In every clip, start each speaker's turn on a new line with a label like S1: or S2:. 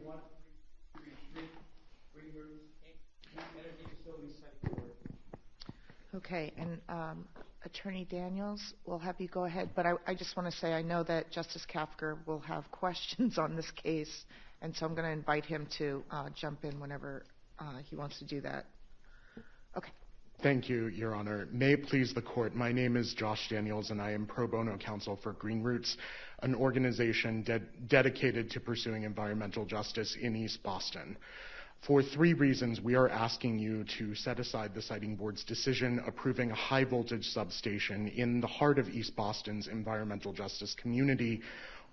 S1: SJC-13233, GreenRoots, Energy Facilities Site Board.
S2: Okay, and Attorney Daniels, we'll have you go ahead, but I just want to say I know that Justice Kafker will have questions on this case, and so I'm going to invite him to jump in whenever he wants to do that. Okay.
S3: Thank you, Your Honor. May it please the Court, my name is Josh Daniels, and I am pro bono counsel for GreenRoots, an organization dedicated to pursuing environmental justice in East Boston. For 3 reasons, we are asking you to set aside the Siting Board's decision approving a high-voltage substation in the heart of East Boston's environmental justice community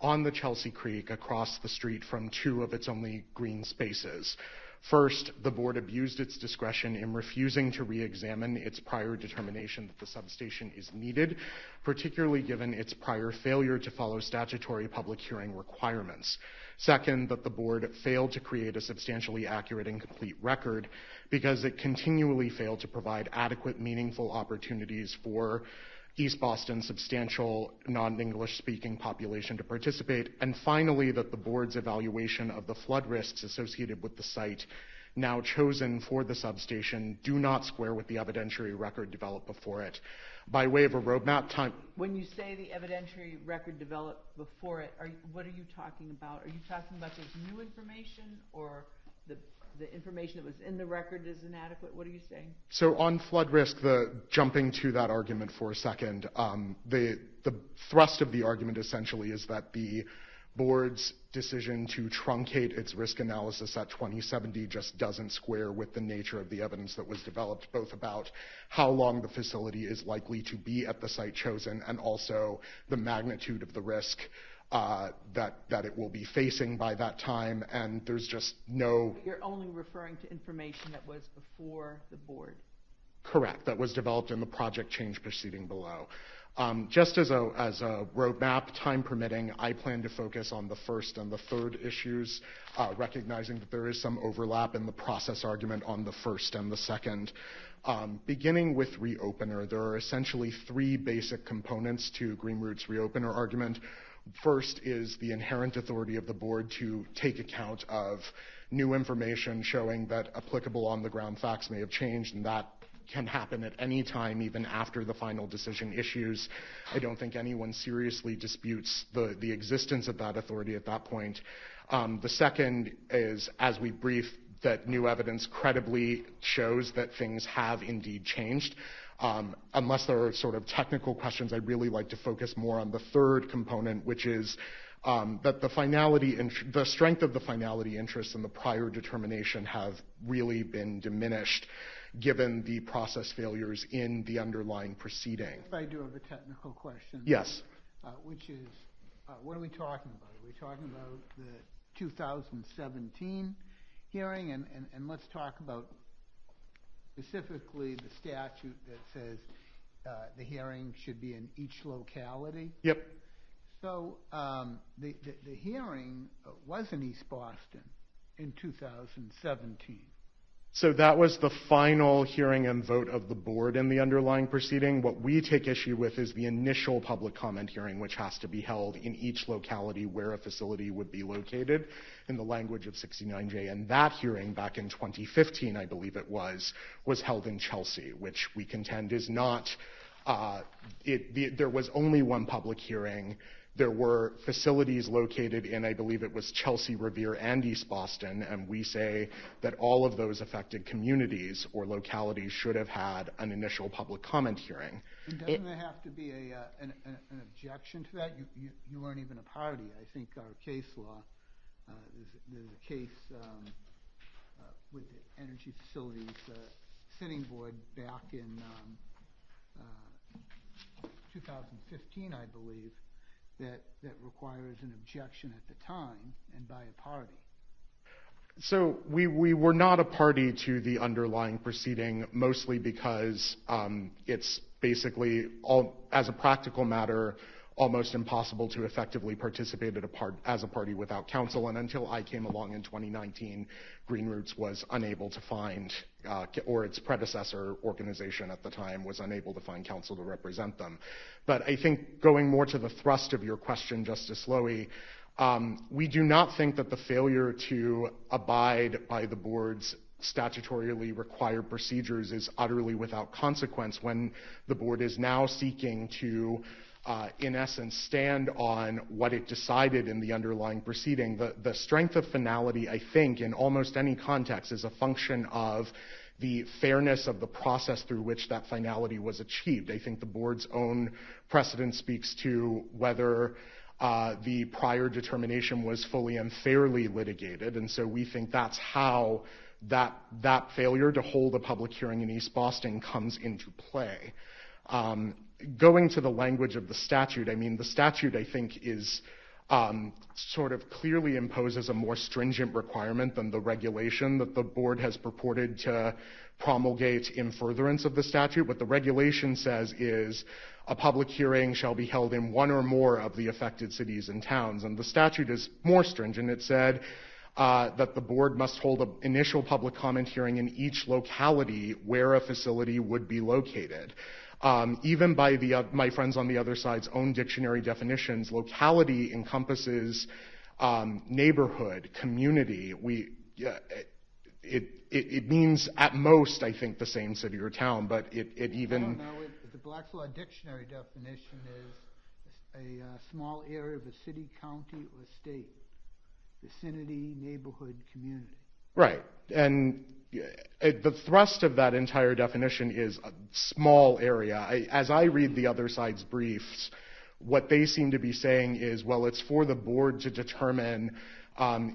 S3: on the Chelsea Creek across the street from 2 of its only green spaces. First, the board abused its discretion in refusing to re-examine its prior determination that the substation is needed, particularly given its prior failure to follow statutory public hearing requirements. Second, that the board failed to create a substantially accurate and complete record because it continually failed to provide adequate, meaningful opportunities for East Boston's substantial non-English speaking population to participate, and finally that the board's evaluation of the flood risks associated with the site now chosen for the substation do not square with the evidentiary record developed before it. By way of a roadmap time...
S4: When you say the evidentiary record developed before it, what are you talking about? Are you talking about this new information, or the information that was in the record is inadequate? What are you saying?
S3: So on flood risk, jumping to that argument for a second, the thrust of the argument essentially is that the board's decision to truncate its risk analysis at 2070 just doesn't square with the nature of the evidence that was developed, both about how long the facility is likely to be at the site chosen and also the magnitude of the risk that it will be facing by that time, and there's just no...
S4: You're only referring to information that was before the board.
S3: Correct, that was developed in the project change proceeding below. Just as a roadmap, time permitting, I plan to focus on the first and the third issues, recognizing that there is some overlap in the process argument on the first and the second. Beginning with reopener, there are essentially 3 basic components to GreenRoots' reopener argument. First is the inherent authority of the board to take account of new information showing that applicable on-the-ground facts may have changed, and that can happen at any time, even after the final decision issues. I don't think anyone seriously disputes the existence of that authority at that point. The second is, as we briefed, that new evidence credibly shows that things have indeed changed. Unless there are sort of technical questions, I'd really like to focus more on the third component, which is that the strength of the finality interests in the prior determination have really been diminished given the process failures in the underlying proceeding.
S5: I do have a technical question.
S3: Yes.
S5: Which is, what are we talking about? Are we talking about the 2017 hearing? And let's talk about specifically the statute that says the hearing should be in each locality.
S3: Yep.
S5: So the hearing was in East Boston in 2017.
S3: So that was the final hearing and vote of the board in the underlying proceeding. What we take issue with is the initial public comment hearing, which has to be held in each locality where a facility would be located in the language of 69J. And that hearing back in 2015, I believe it was held in Chelsea, which we contend is not, there was only one public hearing. There were facilities located in, I believe it was Chelsea, Revere, and East Boston, and we say that all of those affected communities or localities should have had an initial public comment hearing.
S5: And doesn't there have to be an objection to that? You weren't even a party. I think our case law, there's a case with the Energy Facilities Sitting Board back in 2015, I believe, that requires an objection at the time and by a party.
S3: So we were not a party to the underlying proceeding, mostly because it's basically, as a practical matter, almost impossible to effectively participate as a party without counsel. And until I came along in 2019, GreenRoots was unable to find, or its predecessor organization at the time was unable to find counsel to represent them. But I think going more to the thrust of your question, Justice Lowy, We do not think that the failure to abide by the board's statutorily required procedures is utterly without consequence when the board is now seeking to, in essence, stand on what it decided in the underlying proceeding. The strength of finality, I think, in almost any context is a function of the fairness of the process through which that finality was achieved. I think the board's own precedent speaks to whether the prior determination was fully and fairly litigated, and so we think that's how that failure to hold a public hearing in East Boston comes into play. Going to the language of the statute, I mean, the statute, I think, is sort of clearly imposes a more stringent requirement than the regulation that the board has purported to promulgate in furtherance of the statute. What the regulation says is a public hearing shall be held in one or more of the affected cities and towns, and the statute is more stringent. It said that the board must hold an initial public comment hearing in each locality where a facility would be located. Even by my friends on the other side's own dictionary definitions, locality encompasses neighborhood, community. It means at most, I think, the same city or town, but it even...
S5: I don't know. The Black's Law Dictionary definition is a small area of a city, county, or state. Vicinity, neighborhood, community.
S3: Right. And the thrust of that entire definition is a small area. As I read the other side's briefs, what they seem to be saying is, well, it's for the board to determine,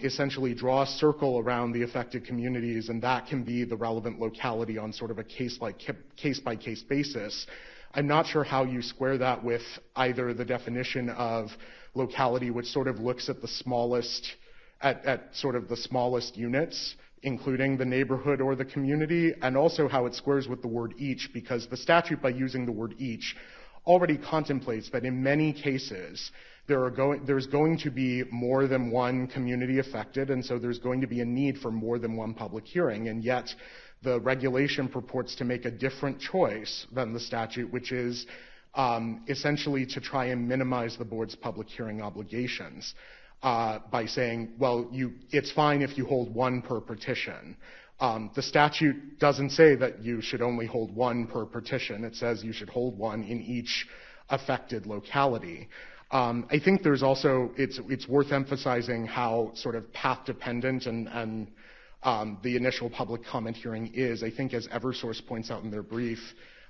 S3: essentially draw a circle around the affected communities, and that can be the relevant locality on sort of a case-by-case basis. I'm not sure how you square that with either the definition of locality, which sort of looks at the smallest, at sort of the smallest units, including the neighborhood or the community, and also how it squares with the word each, because the statute, by using the word each, already contemplates that in many cases there's going to be more than one community affected, and so there's going to be a need for more than one public hearing, and yet the regulation purports to make a different choice than the statute, which is essentially to try and minimize the board's public hearing obligations by saying, well, it's fine if you hold one per petition. The statute doesn't say that you should only hold one per petition. It says you should hold one in each affected locality. I think there's also, it's worth emphasizing how sort of path-dependent and the initial public comment hearing is. I think, as Eversource points out in their brief,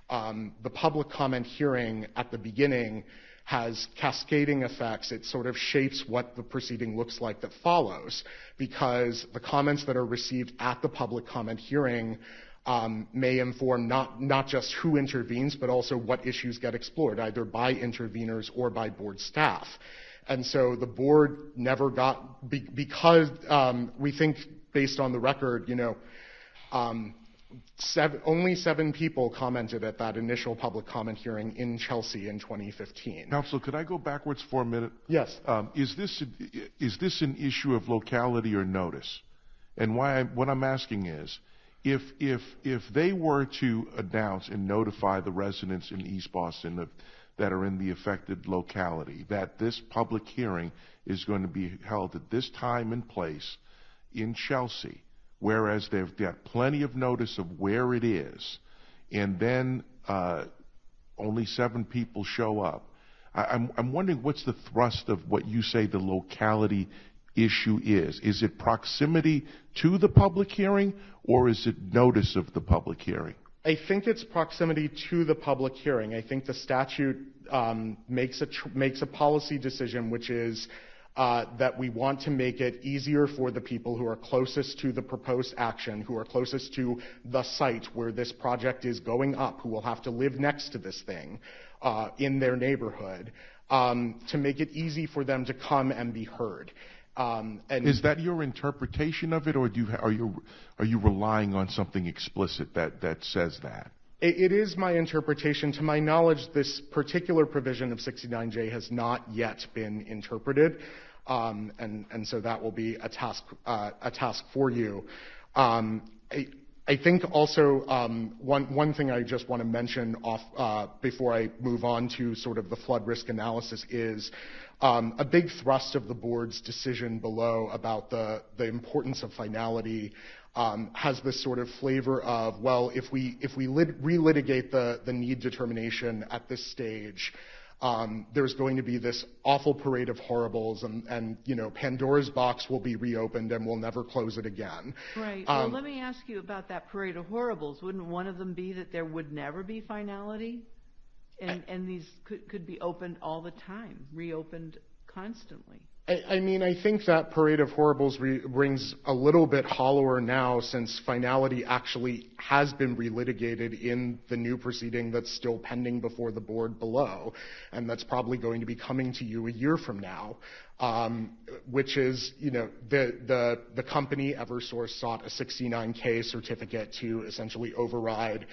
S3: the public comment hearing at the beginning has cascading effects. It sort of shapes what the proceeding looks like that follows, because the comments that are received at the public comment hearing may inform not just who intervenes, but also what issues get explored, either by interveners or by board staff. And so the board never got, because we think, based on the record, only 7 people commented at that initial public comment hearing in Chelsea in 2015.
S6: Counsel, could I go backwards for a minute?
S3: Yes.
S6: Is this an issue of locality or notice? And what I'm asking is, if they were to announce and notify the residents in East Boston that are in the affected locality that this public hearing is going to be held at this time and place in Chelsea, whereas they've got plenty of notice of where it is, and then only 7 people show up, I'm wondering what's the thrust of what you say the locality issue is. Is it proximity to the public hearing, or is it notice of the public hearing?
S3: I think it's proximity to the public hearing. I think the statute makes a policy decision, which is that we want to make it easier for the people who are closest to the proposed action, who are closest to the site where this project is going up, who will have to live next to this thing in their neighborhood, to make it easy for them to come and be heard. And
S6: is that your interpretation of it, or are you relying on something explicit that says that?
S3: It is my interpretation. To my knowledge, this particular provision of 69J has not yet been interpreted, and so that will be a task for you. I I think also one thing I just want to mention before I move on to sort of the flood risk analysis is a big thrust of the board's decision below about the importance of finality has this sort of flavor of, well, if we relitigate the need determination at this stage, there's going to be this awful parade of horribles, and Pandora's box will be reopened and we'll never close it again.
S4: Right. Well, let me ask you about that parade of horribles. Wouldn't one of them be that there would never be finality, and these could be opened all the time, reopened constantly?
S3: I mean, I think that parade of horribles rings a little bit hollower now, since finality actually has been relitigated in the new proceeding that's still pending before the board below, and that's probably going to be coming to you a year from now, which is, the company Eversource sought a 69K certificate to essentially override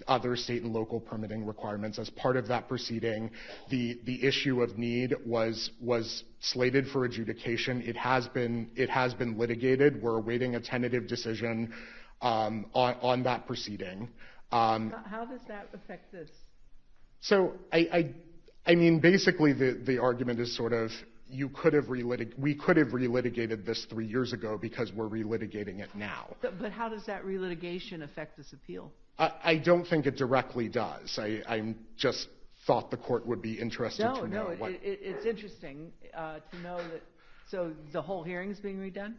S3: other state and local permitting requirements. As part of that proceeding, the issue of need was slated for adjudication. It has been litigated. We're awaiting a tentative decision on that proceeding.
S4: How does that affect this?
S3: So I mean, basically the argument is sort of, we could have relitigated this 3 years ago because we're relitigating it now.
S4: But how does that relitigation affect this appeal?
S3: I don't think it directly does. I just thought the court would be interested to know.
S4: No, it's interesting to know that. So the whole hearing's being redone?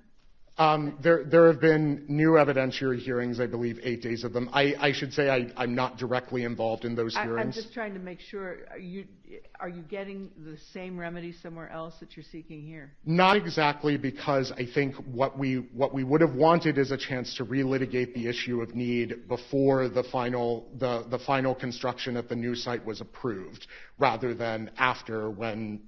S3: There have been new evidentiary hearings, I believe 8 days of them. I should say I'm not directly involved in those hearings.
S4: I'm just trying to make sure, are you getting the same remedy somewhere else that you're seeking here?
S3: Not exactly, because I think what we would have wanted is a chance to relitigate the issue of need before the final construction at the new site was approved, rather than after, when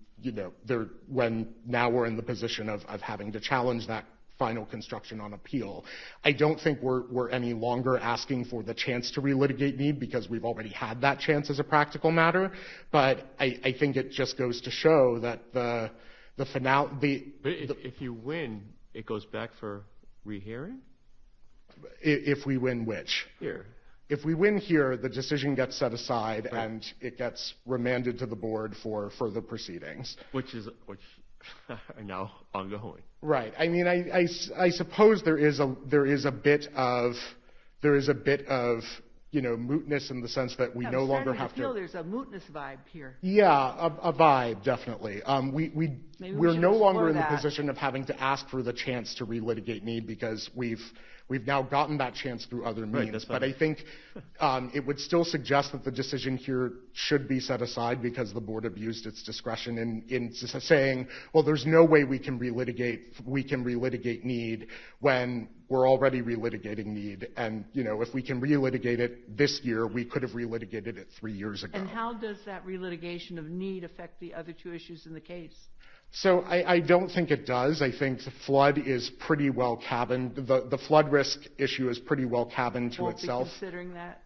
S3: now we're in the position of having to challenge that final construction on appeal. I don't think we're any longer asking for the chance to relitigate need, because we've already had that chance as a practical matter. But I think it just goes to show that the finale.
S7: But if you win, it goes back for rehearing?
S3: If we win which?
S7: Here.
S3: If we win here, the decision gets set aside, right, and it gets remanded to the board for further proceedings. Which
S7: are now ongoing.
S3: Right. I mean, I suppose there is a bit of mootness, in the sense that we no longer have to.
S4: There's a mootness vibe here.
S3: Yeah, a vibe, definitely. We're no longer in the position of having to ask for the chance to relitigate need, because we've now gotten that chance through other means. Right, but I think it would still suggest that the decision here should be set aside, because the board abused its discretion in saying, well, there's no way we can relitigate need when we're already relitigating need. And, if we can relitigate it this year, we could have relitigated it 3 years ago.
S4: And how does that relitigation of need affect the other two issues in the case?
S3: So I don't think it does. I think the flood is pretty well cabined. The flood risk issue is pretty well cabined to itself.
S4: Won't be considering that?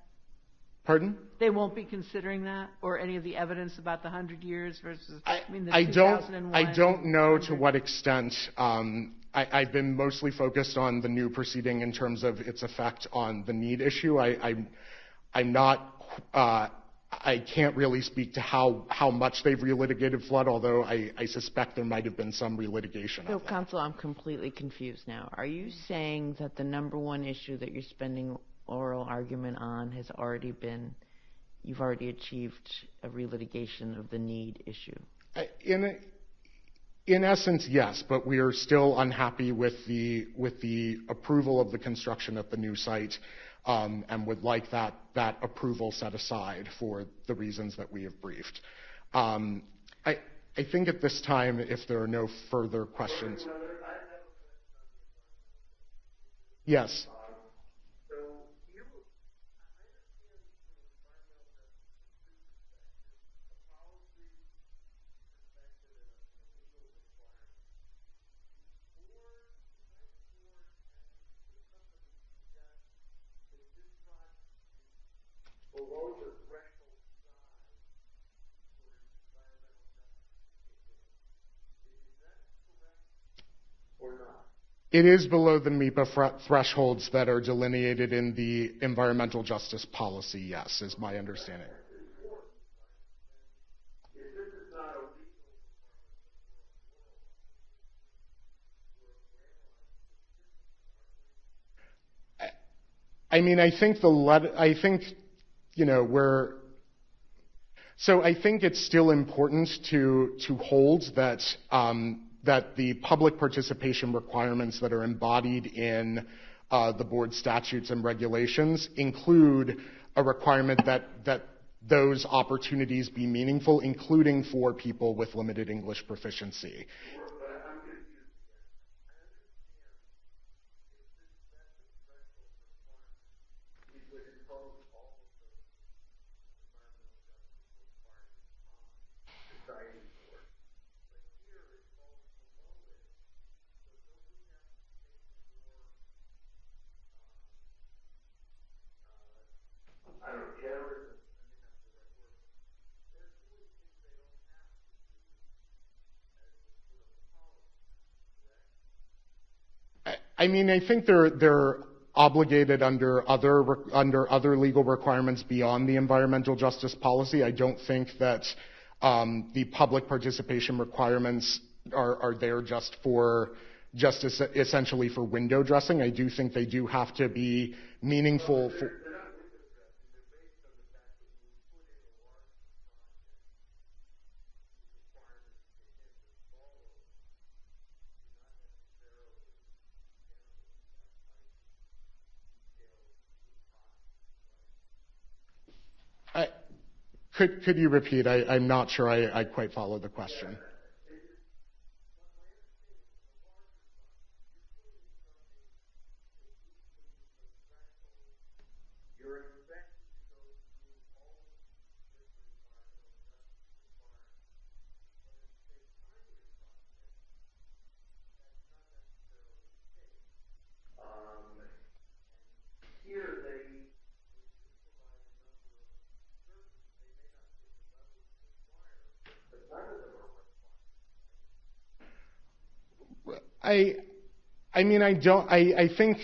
S3: Pardon?
S4: They won't be considering that, or any of the evidence about the 100 years versus the 2001?
S3: I don't know to what extent. I've been mostly focused on the new proceeding in terms of its effect on the need issue. I'm not. I can't really speak to how much they've relitigated flood, although I suspect there might have been some relitigation.
S8: So, counsel, I'm completely confused now. Are you saying that the number one issue that you're spending oral argument on has already been, you've already achieved a relitigation of the need issue?
S3: In essence, yes, but we are still unhappy with the approval of the construction at the new site. And would like that approval set aside for the reasons that we have briefed. I think at this time, if there are no further questions. Yes. It is below the MEPA thresholds that are delineated in the environmental justice policy, yes, is my understanding. I mean, I think I think it's still important to hold that that the public participation requirements that are embodied in the board statutes and regulations include a requirement that those opportunities be meaningful, including for people with limited English proficiency. I mean, I think they're obligated under other legal requirements beyond the environmental justice policy. I don't think that the public participation requirements are there just essentially for window dressing. I do think they do have to be meaningful. Could you repeat? I'm not sure I quite follow the question. I think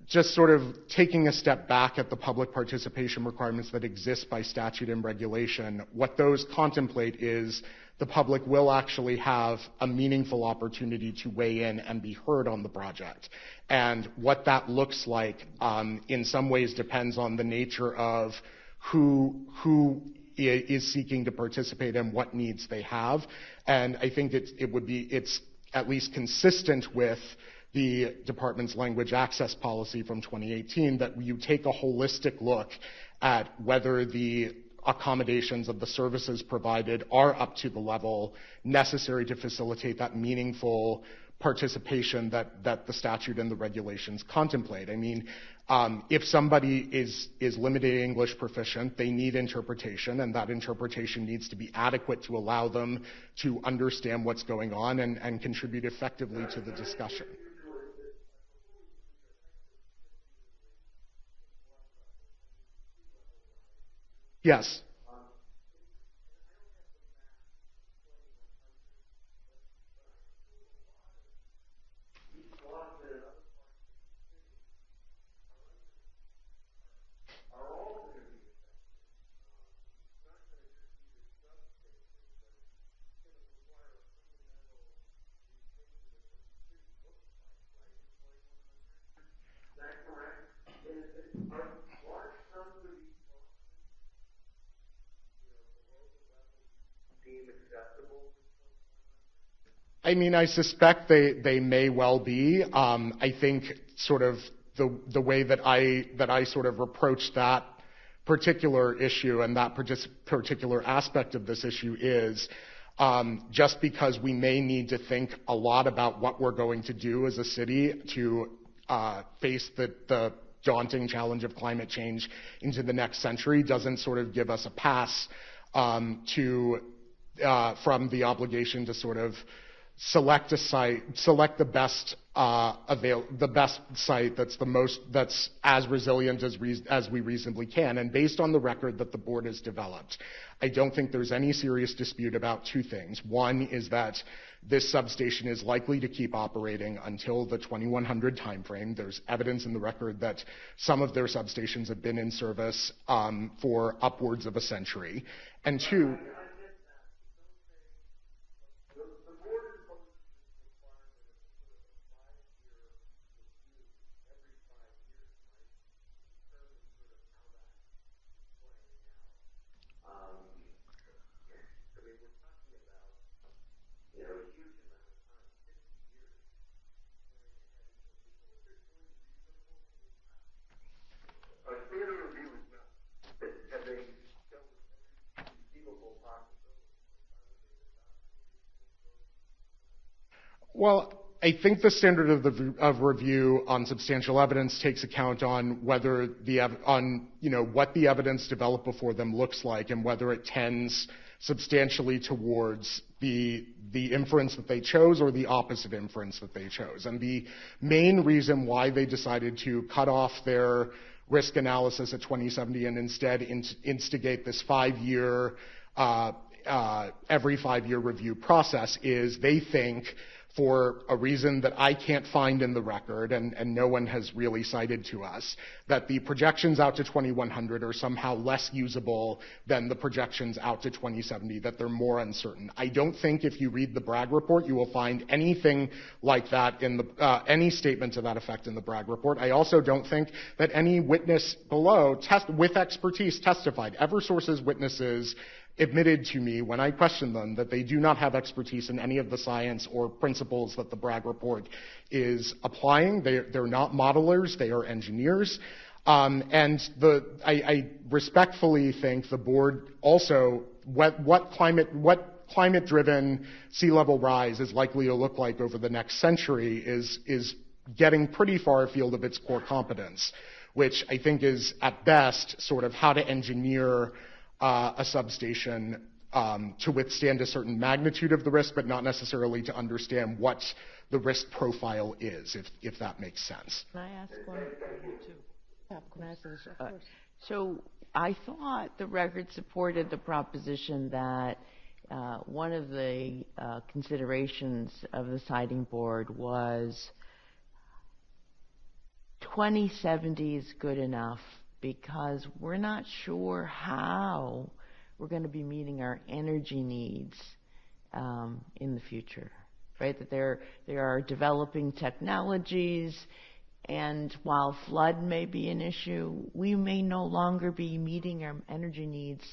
S3: just sort of taking a step back at the public participation requirements that exist by statute and regulation, what those contemplate is the public will actually have a meaningful opportunity to weigh in and be heard on the project. And what that looks like in some ways depends on the nature of who is seeking to participate and what needs they have. And I think it's at least consistent with the department's language access policy from 2018 that you take a holistic look at whether the accommodations of the services provided are up to the level necessary to facilitate that meaningful participation that the statute and the regulations contemplate. I mean, if somebody is limited English proficient, they need interpretation, and that interpretation needs to be adequate to allow them to understand what's going on and contribute effectively to the discussion. Yes. I mean, I suspect they may well be. I think sort of the way that I sort of approach that particular issue and that particular aspect of this issue is just because we may need to think a lot about what we're going to do as a city to face the daunting challenge of climate change into the next century doesn't sort of give us a pass from the obligation to sort of select a site, select the best the best site that's as resilient as we reasonably can. And based on the record that the board has developed, I don't think there's any serious dispute about two things. One is that this substation is likely to keep operating until the 2100 timeframe. There's evidence in the record that some of their substations have been in service for upwards of a century. And two, well, I think the standard of review on substantial evidence takes account on whether what the evidence developed before them looks like and whether it tends substantially towards the inference that they chose or the opposite inference that they chose. And the main reason why they decided to cut off their risk analysis at 2070 and instead instigate this every 5-year review process is they think, for a reason that I can't find in the record and no one has really cited to us, that the projections out to 2100 are somehow less usable than the projections out to 2070, that they're more uncertain. I don't think if you read the Bragg report you will find anything like that in any statement to that effect in the Bragg report. I also don't think that any witness below with expertise testified. Eversource's witnesses admitted to me when I questioned them that they do not have expertise in any of the science or principles that the Bragg report is applying. They're not modelers, they are engineers. I respectfully think the board also, what climate-driven sea level rise is likely to look like over the next century is getting pretty far afield of its core competence, which I think is at best sort of how to engineer a substation to withstand a certain magnitude of the risk, but not necessarily to understand what the risk profile is, if that makes sense.
S8: Can I ask one? Can I ask this? So I thought the record supported the proposition that one of the considerations of the siting board was 2070 is good enough because we're not sure how we're going to be meeting our energy needs in the future, right? That there are developing technologies, and while flood may be an issue, we may no longer be meeting our energy needs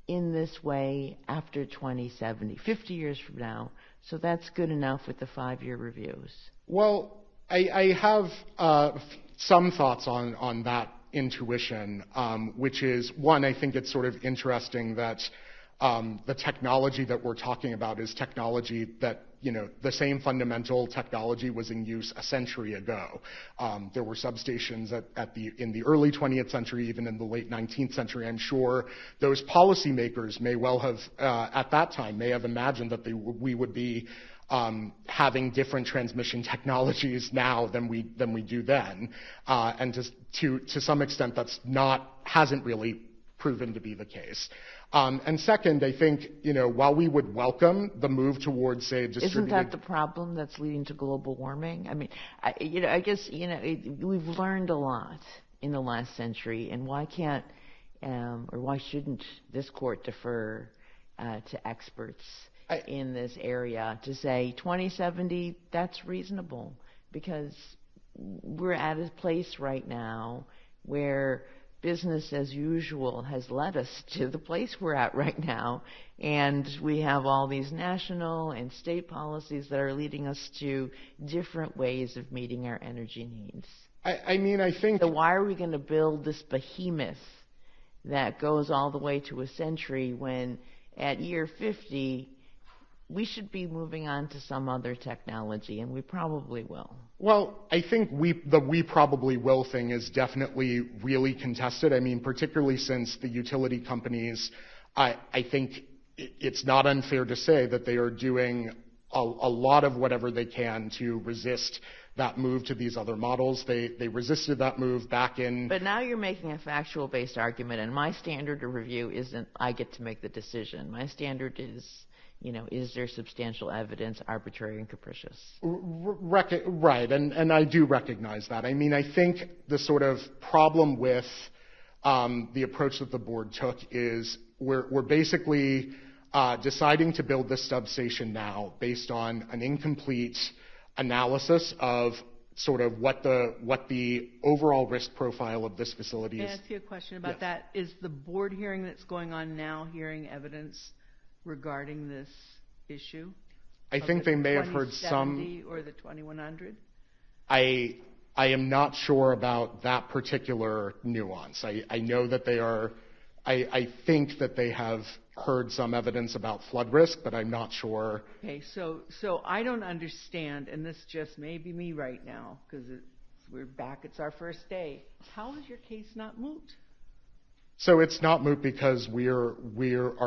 S8: in this way after 2070, 50 years from now. So that's good enough with the 5-year reviews.
S3: Well, I have some thoughts on that intuition, which is, one, I think it's sort of interesting that the technology that we're talking about is technology that, the same fundamental technology was in use a century ago. There were substations in the early 20th century, even in the late 19th century. I'm sure those policymakers may well have, at that time, may have imagined that we would be having different transmission technologies now than we do then, and to some extent hasn't really proven to be the case. And second, I think while we would welcome the move towards, say, distributed.
S8: Isn't that the problem that's leading to global warming? I mean, I guess we've learned a lot in the last century, and why can't or why shouldn't this court defer to experts in this area to say 2070, that's reasonable, because we're at a place right now where business as usual has led us to the place we're at right now, and we have all these national and state policies that are leading us to different ways of meeting our energy needs.
S3: I think...
S8: So why are we going to build this behemoth that goes all the way to a century when at year 50 we should be moving on to some other technology, and we probably will?
S3: Well, I think the we probably will thing is definitely really contested. I mean, particularly since the utility companies, I think it's not unfair to say that they are doing a lot of whatever they can to resist that move to these other models. They resisted that move back in.
S8: But now you're making a factual-based argument, and my standard of review isn't I get to make the decision. My standard is, is there substantial evidence, arbitrary and capricious?
S3: Right, and I do recognize that. I mean, I think the sort of problem with the approach that the board took is we're basically deciding to build this substation now based on an incomplete analysis of sort of what the overall risk profile of this facility is.
S4: Can I ask you a question about that? Is the board hearing that's going on now hearing evidence regarding this issue?
S3: I think they may have heard some.
S4: 2070 or the 2100?
S3: I am not sure about that particular nuance. I know that they are. I think that they have heard some evidence about flood risk, but I'm not sure.
S4: Okay, so I don't understand, and this just may be me right now, because we're back, it's our first day. How is your case not moot?
S3: So it's not moot because we are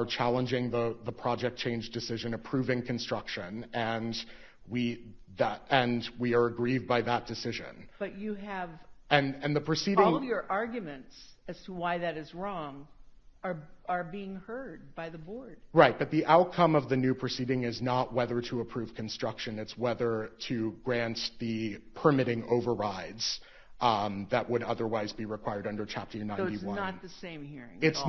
S3: challenging the project change decision approving construction, and we are aggrieved by that decision.
S4: But you have
S3: and the proceeding.
S4: All of your arguments as to why that is wrong are being heard by the board.
S3: Right, but the outcome of the new proceeding is not whether to approve construction, it's whether to grant the permitting overrides that would otherwise be required under Chapter 91.
S4: So it's not the same hearing.
S3: It's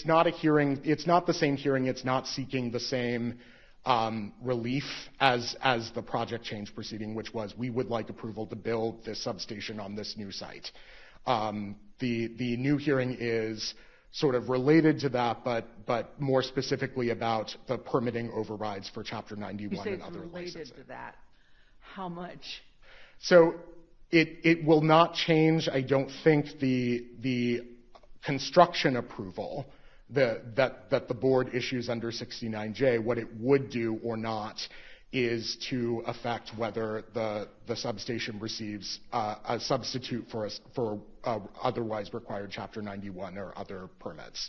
S3: not a hearing. It's not the same hearing. It's not seeking the same relief as the project change proceeding, which was we would like approval to build this substation on this new site. The new hearing is sort of related to that, but more specifically about the permitting overrides for Chapter 91 and other licensing.
S4: You say it's related to that. How much?
S3: So it will not change, I don't think, the construction approval that the board issues under 69J. What it would do or not is to affect whether the substation receives a substitute for otherwise required Chapter 91 or other permits.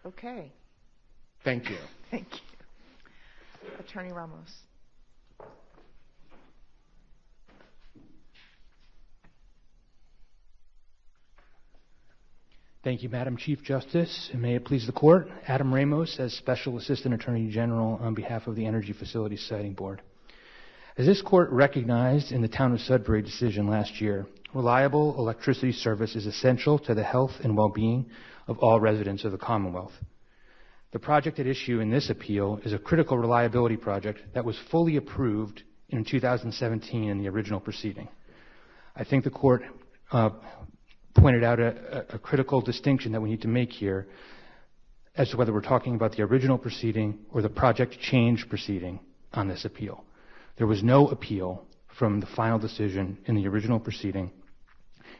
S2: Okay.
S3: Thank you.
S2: Thank you. Attorney Ramos.
S9: Thank you, Madam Chief Justice, and may it please the Court. Adam Ramos as Special Assistant Attorney General on behalf of the Energy Facilities Siting Board. As this Court recognized in the Town of Sudbury decision last year, reliable electricity service is essential to the health and well-being of all residents of the Commonwealth. The project at issue in this appeal is a critical reliability project that was fully approved in 2017 in the original proceeding. I think the Court pointed out a critical distinction that we need to make here as to whether we're talking about the original proceeding or the project change proceeding on this appeal. There was no appeal from the final decision in the original proceeding,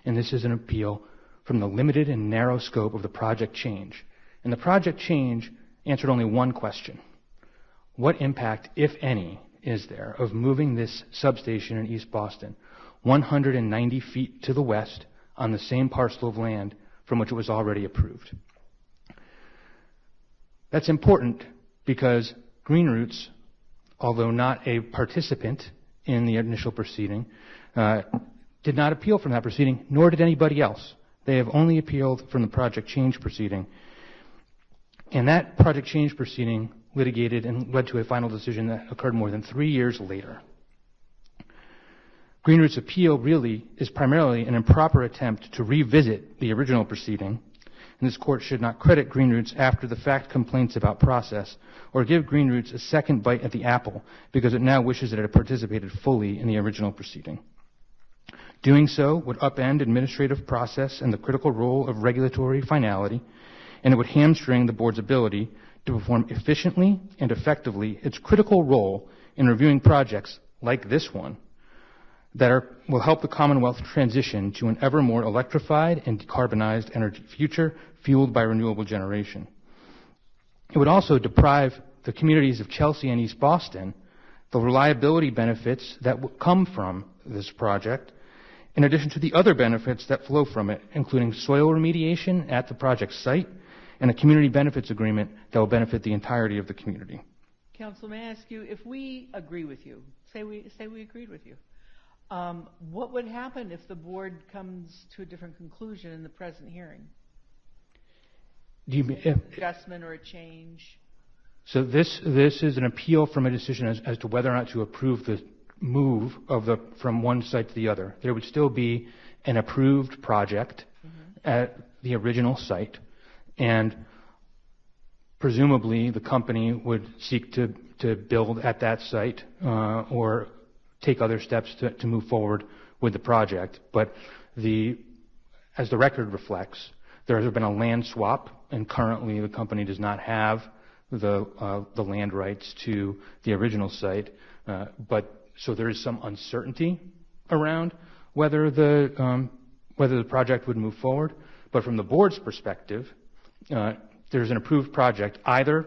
S9: and this is an appeal from the limited and narrow scope of the project change. And the project change answered only one question. What impact, if any, is there of moving this substation in East Boston 190 feet to the west on the same parcel of land from which it was already approved? That's important because GreenRoots, although not a participant in the initial proceeding, did not appeal from that proceeding, nor did anybody else. They have only appealed from the project change proceeding. And that project change proceeding litigated and led to a final decision that occurred more than 3 years later. GreenRoots' appeal really is primarily an improper attempt to revisit the original proceeding, and this Court should not credit GreenRoots after the fact complaints about process or give GreenRoots a second bite at the apple because it now wishes that it had participated fully in the original proceeding. Doing so would upend administrative process and the critical role of regulatory finality, and it would hamstring the Board's ability to perform efficiently and effectively its critical role in reviewing projects like this one that will help the Commonwealth transition to an ever more electrified and decarbonized energy future fueled by renewable generation. It would also deprive the communities of Chelsea and East Boston the reliability benefits that will come from this project, in addition to the other benefits that flow from it, including soil remediation at the project site and a community benefits agreement that will benefit the entirety of the community.
S4: Counsel, may I ask you, if we agree with you, say we agreed with you, what would happen if the board comes to a different conclusion in the present hearing?
S9: Do you mean
S4: Adjustment or a change?
S9: so? This is an appeal from a decision as to whether or not to approve the move of from one site to the other. There would still be an approved project at the original site, and presumably the company would seek to build at that site or take other steps to move forward with the project. But as the record reflects, there has been a land swap, and currently the company does not have the land rights to the original site. So there is some uncertainty around whether the project would move forward. But from the board's perspective, there's an approved project, either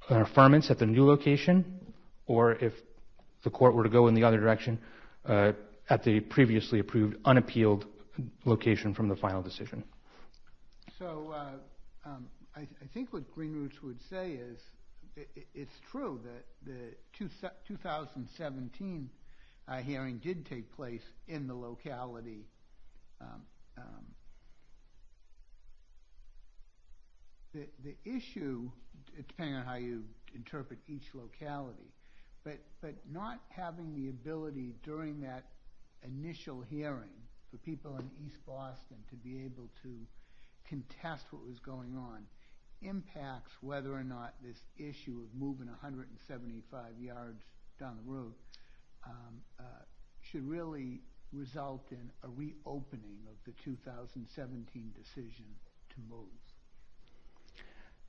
S9: an affirmance at the new location, or if the court were to go in the other direction, at the previously approved, unappealed location from the final decision.
S5: So I think what GreenRoots would say is it's true that the 2017 hearing did take place in the locality. The issue, depending on how you interpret each locality, but not having the ability during that initial hearing for people in East Boston to be able to contest what was going on impacts whether or not this issue of moving 175 yards down the road should really result in a reopening of the 2017 decision to move.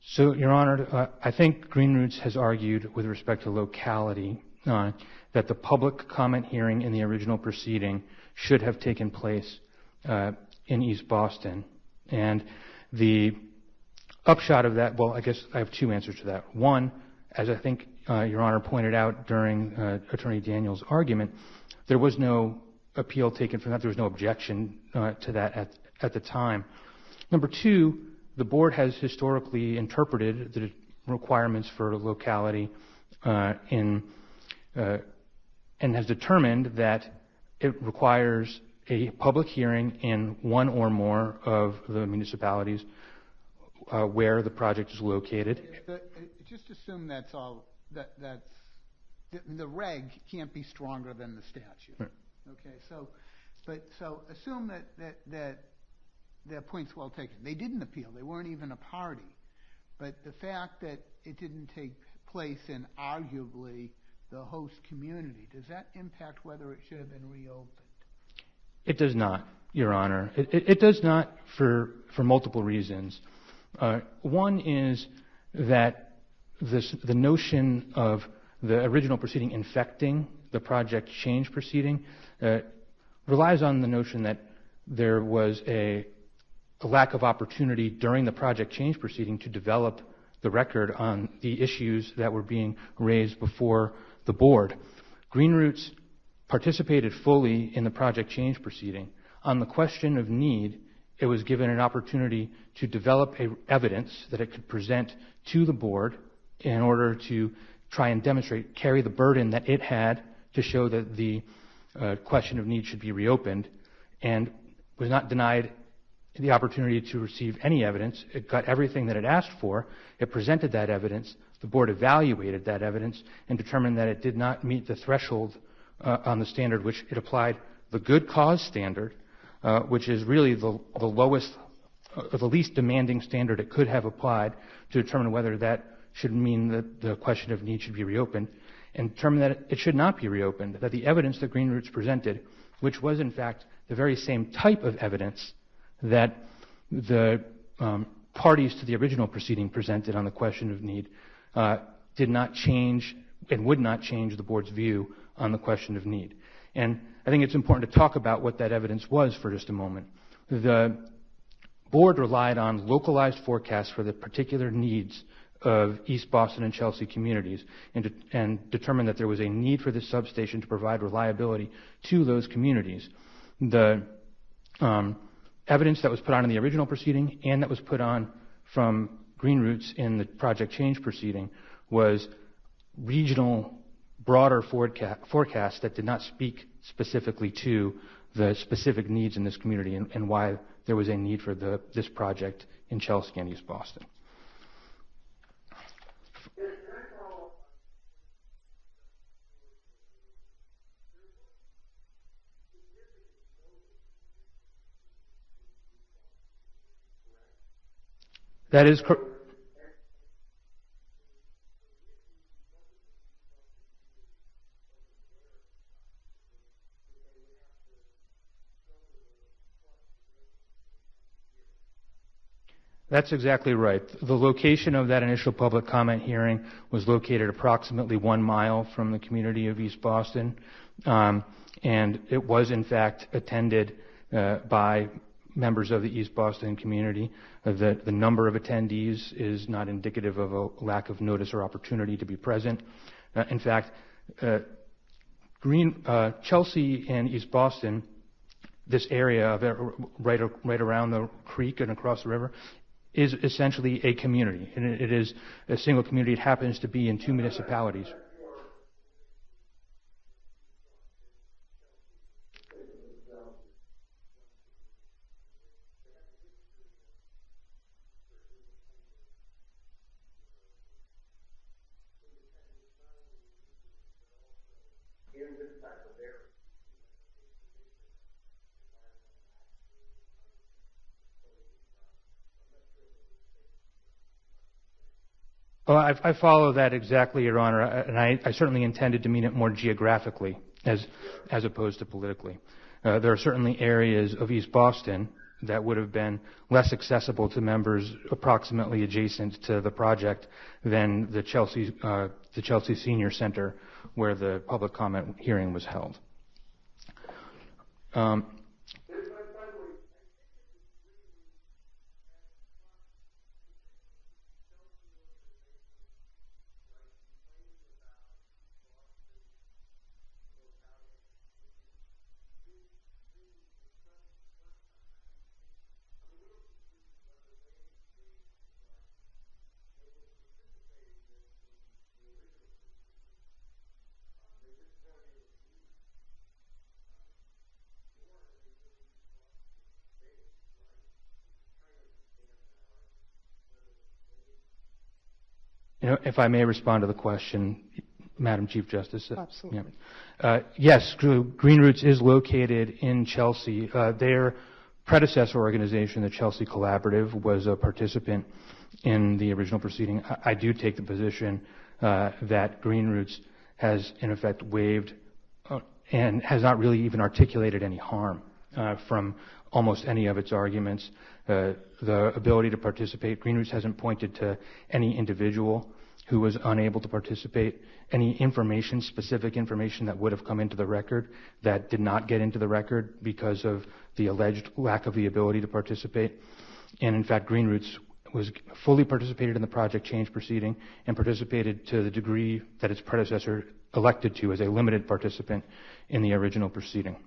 S9: So, Your Honor, I think GreenRoots has argued with respect to locality that the public comment hearing in the original proceeding should have taken place in East Boston. And the upshot of that, well, I guess I have two answers to that. One, as I think Your Honor pointed out during Attorney Daniels' argument, there was no appeal taken from that. There was no objection to that at the time. Number two, the board has historically interpreted the requirements for locality and has determined that it requires a public hearing in one or more of the municipalities where the project is located.
S5: Just assume that's all. The reg can't be stronger than the statute.
S9: Right.
S5: Okay, so assume that their point's well taken. They didn't appeal. They weren't even a party. But the fact that it didn't take place in arguably the host community, does that impact whether it should have been reopened?
S9: It does not, Your Honor. It does not for multiple reasons. One is that the notion of the original proceeding infecting the project change proceeding relies on the notion that there was a lack of opportunity during the project change proceeding to develop the record on the issues that were being raised before the board. GreenRoots participated fully in the project change proceeding. On the question of need, it was given an opportunity to develop evidence that it could present to the board in order to try and demonstrate, carry the burden that it had to show that the question of need should be reopened, and was not denied the opportunity to receive any evidence. It got everything that it asked for. It presented that evidence. The board evaluated that evidence and determined that it did not meet the threshold on the standard, which it applied the good cause standard, which is really the lowest, the least demanding standard it could have applied to determine whether that should mean that the question of need should be reopened, and determined that it should not be reopened, that the evidence that GreenRoots presented, which was in fact the very same type of evidence that the parties to the original proceeding presented on the question of need, did not change and would not change the board's view on the question of need. And I think it's important to talk about what that evidence was for just a moment. The board relied on localized forecasts for the particular needs of East Boston and Chelsea communities, and determined that there was a need for this substation to provide reliability to those communities. The evidence that was put on in the original proceeding and that was put on from GreenRoots in the project change proceeding was regional, broader forecast that did not speak specifically to the specific needs in this community and why there was a need for this project in Chelsea and East Boston. That is correct. That's exactly right. The location of that initial public comment hearing was located approximately 1 mile from the community of East Boston, and it was in fact attended by members of the East Boston community. The number of attendees is not indicative of a lack of notice or opportunity to be present. In fact, Chelsea and East Boston, this area of it, right around the creek and across the river, is essentially a community, and it is a single community. It happens to be in 2 municipalities. Well, I follow that exactly, Your Honor, and I certainly intended to mean it more geographically as opposed to politically. There are certainly areas of East Boston that would have been less accessible to members approximately adjacent to the project than the Chelsea Senior Center, where the public comment hearing was held. If I may respond to the question, Madam Chief Justice.
S2: Absolutely.
S9: Yes, GreenRoots is located in Chelsea. Their predecessor organization, the Chelsea Collaborative, was a participant in the original proceeding. I do take the position that GreenRoots has, in effect, waived and has not really even articulated any harm from almost any of its arguments. The ability to participate, GreenRoots hasn't pointed to any individual who was unable to participate, any information, specific information that would have come into the record that did not get into the record because of the alleged lack of the ability to participate. And in fact, GreenRoots was fully participated in the project change proceeding and participated to the degree that its predecessor elected to as a limited participant in the original proceeding.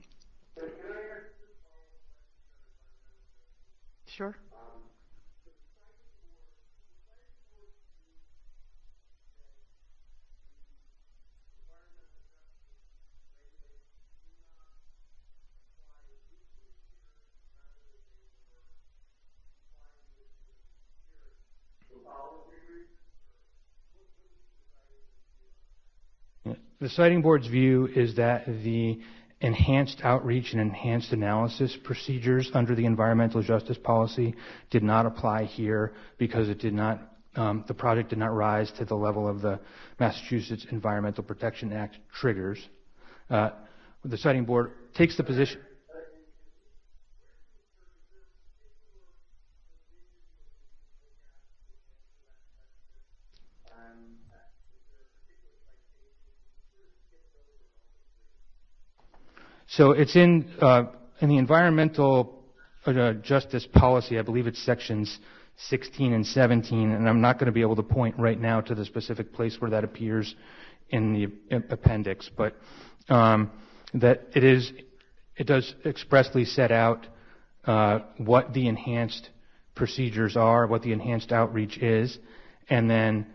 S2: Sure.
S9: The Siting Board's view is that the enhanced outreach and enhanced analysis procedures under the environmental justice policy did not apply here because it did not, the project did not rise to the level of the Massachusetts Environmental Protection Act triggers. The Siting Board takes the position. So it's in the environmental justice policy, I believe it's sections 16 and 17, and I'm not going to be able to point right now to the specific place where that appears in the appendix, but that it does expressly set out what the enhanced procedures are, what the enhanced outreach is, and then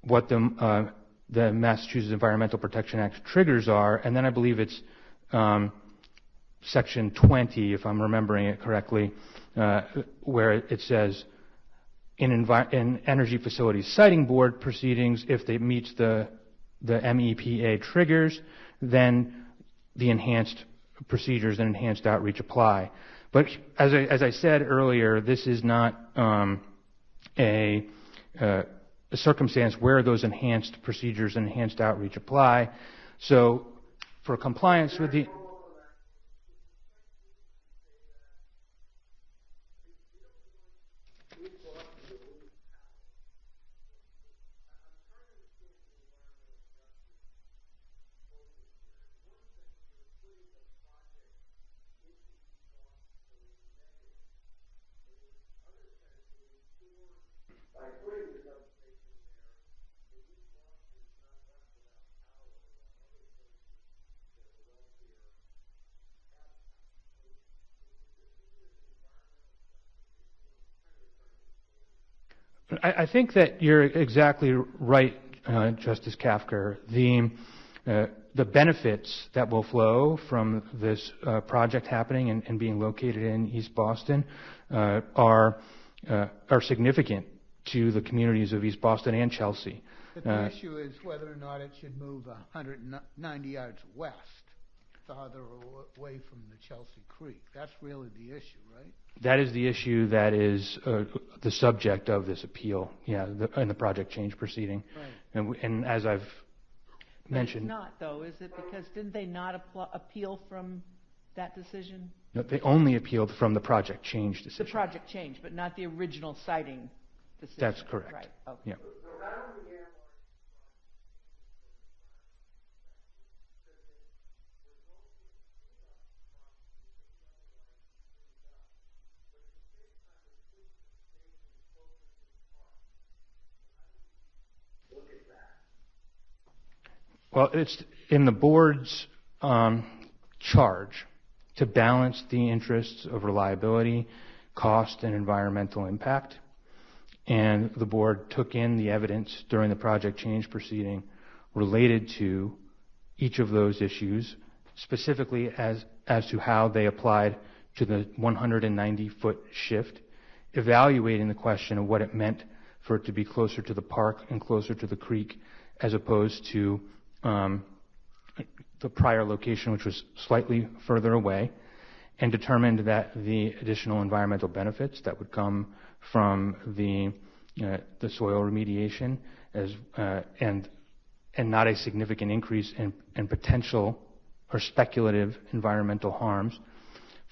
S9: what the the Massachusetts Environmental Protection Act triggers are, and then I believe it's Section 20, if I'm remembering it correctly, where it says in Energy Facilities Siting Board proceedings, if they meet the MEPA triggers, then the enhanced procedures and enhanced outreach apply. But as I said earlier, this is not a circumstance where those enhanced procedures and enhanced outreach apply. So for compliance with the... I think that you're exactly right, Justice Kafker. The benefits that will flow from this project happening and being located in East Boston are significant to the communities of East Boston and Chelsea.
S5: But the issue is whether or not it should move 190 yards west, farther away from the Chelsea Creek. That's really the issue, right?
S9: That is the issue that is the subject of this appeal, in the project change proceeding.
S4: Right.
S9: And as I've mentioned...
S4: It's not, though, is it? Because didn't they not appeal from that decision?
S9: No, they only appealed from the project change decision.
S4: The project change, but not the original citing decision.
S9: That's correct.
S4: Right. Okay.
S9: Yeah. Well, it's in the board's charge to balance the interests of reliability, cost, and environmental impact. And the board took in the evidence during the project change proceeding related to each of those issues, specifically as to how they applied to the 190-foot shift, evaluating the question of what it meant for it to be closer to the park and closer to the creek as opposed to the prior location, which was slightly further away, and determined that the additional environmental benefits that would come from the soil remediation and not a significant increase in potential or speculative environmental harms.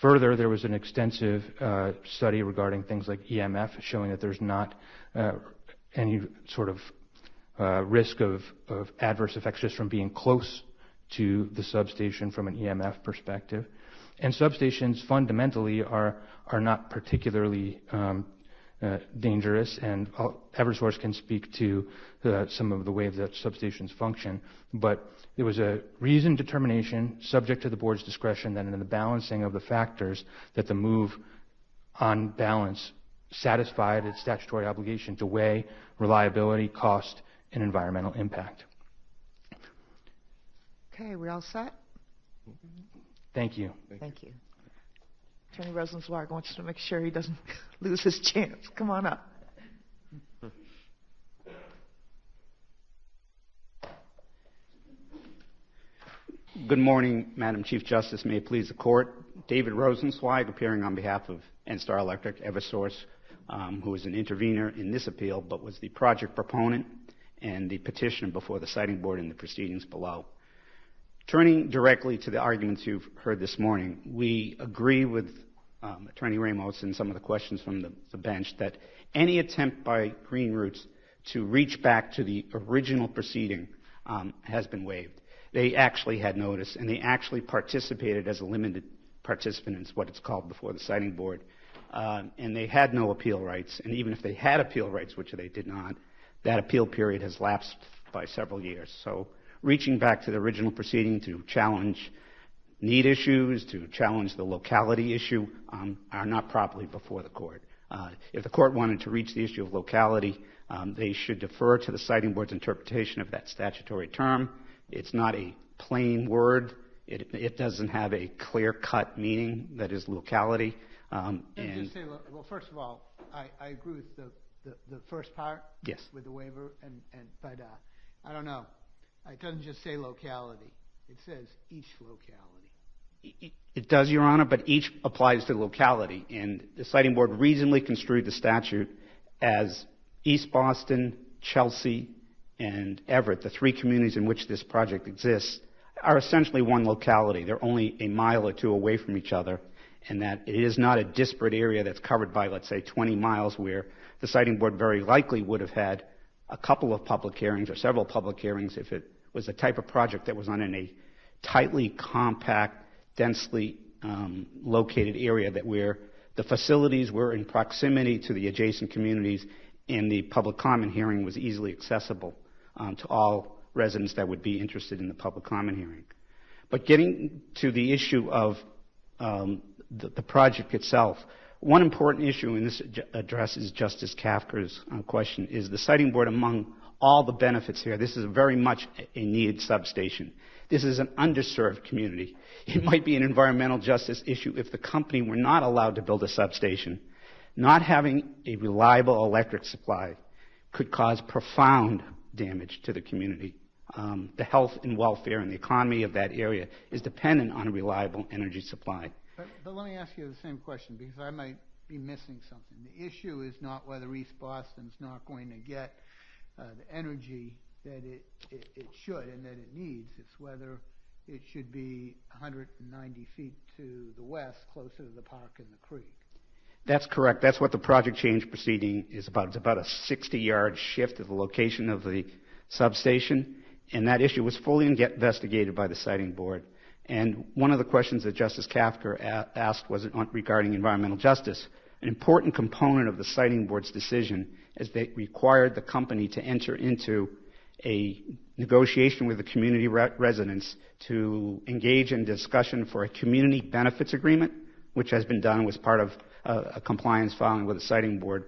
S9: Further, there was an extensive study regarding things like EMF showing that there's not any sort of risk of adverse effects just from being close to the substation from an EMF perspective. And substations fundamentally are not particularly dangerous, and Eversource can speak to some of the way that substations function. But there was a reasoned determination, subject to the board's discretion, that in the balancing of the factors, that the move on balance satisfied its statutory obligation to weigh reliability, cost, and environmental impact.
S2: Okay, we all set?
S9: Thank you.
S2: Thank you. Attorney Rosenzweig wants to make sure he doesn't lose his chance. Come on up.
S10: Good morning, Madam Chief Justice. May it please the Court. David Rosenzweig, appearing on behalf of NSTAR Electric, Eversource, who is an intervener in this appeal, but was the project proponent and the petitioner before the Siting Board in the proceedings below. Turning directly to the arguments you've heard this morning, we agree with Attorney Ramos and some of the questions from the bench that any attempt by GreenRoots to reach back to the original proceeding has been waived. They actually had notice, and they actually participated as a limited participant in what it's called before the Siting Board, and they had no appeal rights. And even if they had appeal rights, which they did not, that appeal period has lapsed by several years. So reaching back to the original proceeding to challenge need issues, to challenge the locality issue, are not properly before the Court. If the court wanted to reach the issue of locality, they should defer to the siting board's interpretation of that statutory term. It's not a plain word. It doesn't have a clear-cut meaning that is locality.
S5: Just say, well, first of all, I agree with the first part.
S10: Yes.
S5: With the waiver, but I don't know. It doesn't just say locality. It says each locality.
S10: It does, Your Honor, but each applies to locality. And the siting board reasonably construed the statute as East Boston, Chelsea, and Everett, the three communities in which this project exists, are essentially one locality. They're only a mile or two away from each other, and that it is not a disparate area that's covered by, let's say, 20 miles, where the siting board very likely would have had a couple of public hearings or several public hearings if it was the type of project that was on in a tightly compact, densely located area that where the facilities were in proximity to the adjacent communities and the public comment hearing was easily accessible to all residents that would be interested in the public comment hearing. But getting to the issue of the project itself, one important issue in this addresses Justice Kafker's question is the siting board, among all the benefits here, this is very much a needed substation. This is an underserved community. It might be an environmental justice issue if the company were not allowed to build a substation. Not having a reliable electric supply could cause profound damage to the community. The health and welfare and the economy of that area is dependent on a reliable energy supply.
S5: But let me ask you the same question, because I might be missing something. The issue is not whether East Boston's not going to get the energy that it should and that it needs. It's whether it should be 190 feet to the west, closer to the park and the creek.
S10: That's correct. That's what the project change proceeding is about. It's about a 60-yard shift of the location of the substation, and that issue was fully investigated by the siting board. And one of the questions that Justice Kafker asked was regarding environmental justice. An important component of the siting board's decision is they required the company to enter into a negotiation with the community residents to engage in discussion for a community benefits agreement, which has been done as part of a compliance filing with the siting board.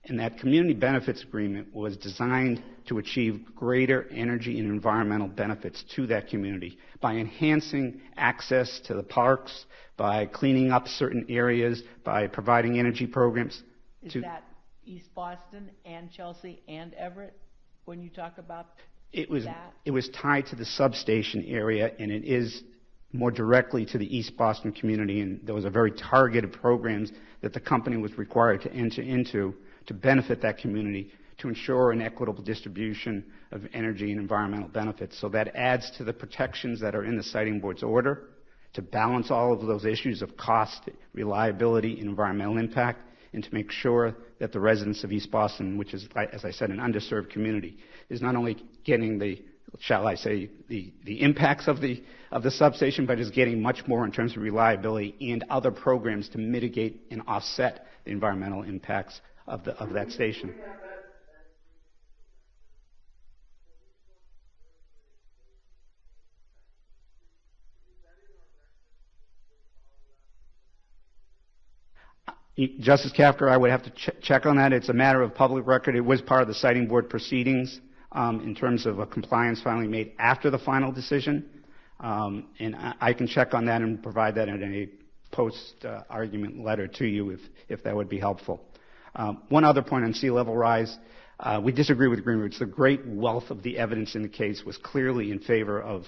S10: And that community benefits agreement was designed to achieve greater energy and environmental benefits to that community by enhancing access to the parks, by cleaning up certain areas, by providing energy programs.
S4: Is that East Boston and Chelsea and Everett when you talk about that?
S10: It was tied to the substation area, and it is more directly to the East Boston community, and there was a very targeted programs that the company was required to enter into to benefit that community, to ensure an equitable distribution of energy and environmental benefits. So that adds to the protections that are in the siting board's order to balance all of those issues of cost, reliability, and environmental impact, and to make sure that the residents of East Boston, which is, as I said, an underserved community, is not only getting the, shall I say, the impacts of the substation, but is getting much more in terms of reliability and other programs to mitigate and offset the environmental impacts of that station. Justice Kafker, I would have to check on that. It's a matter of public record. It was part of the siting board proceedings in terms of a compliance filing made after the final decision. And I can check on that and provide that in a post-argument letter to you if that would be helpful. One other point on sea level rise. We disagree with GreenRoots. The great wealth of the evidence in the case was clearly in favor of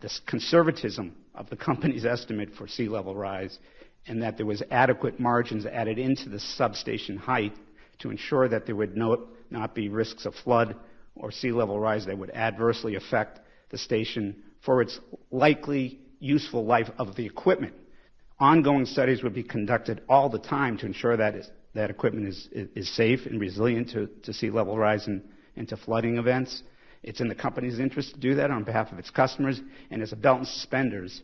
S10: this conservatism of the company's estimate for sea level rise, and that there was adequate margins added into the substation height to ensure that there would not be risks of flood or sea level rise that would adversely affect the station for its likely useful life of the equipment. Ongoing studies would be conducted all the time to ensure that that equipment is safe and resilient to sea level rise and to flooding events. It's in the company's interest to do that on behalf of its customers, and as a belt and suspenders,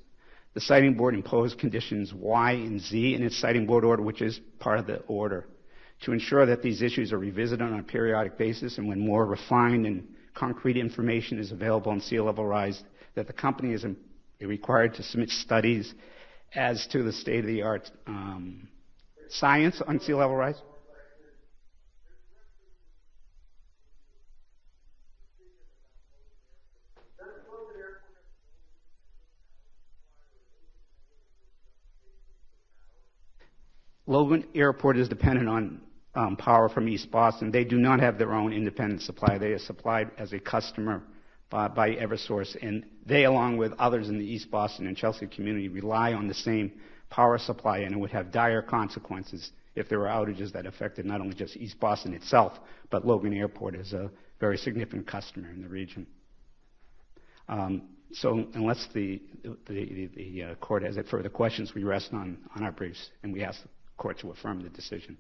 S10: the siting board imposed conditions Y and Z in its siting board order, which is part of the order, to ensure that these issues are revisited on a periodic basis, and when more refined and concrete information is available on sea level rise, that the company is required to submit studies as to the state-of-the-art Science on sea level rise? Logan Airport is dependent on power from East Boston. They do not have their own independent supply. They are supplied as a customer by Eversource, and they, along with others in the East Boston and Chelsea community, rely on the same power supply, and it would have dire consequences if there were outages that affected not only just East Boston itself, but Logan Airport is a very significant customer in the region. So unless the court has further questions, we rest on our briefs, and we ask the court to affirm the decision.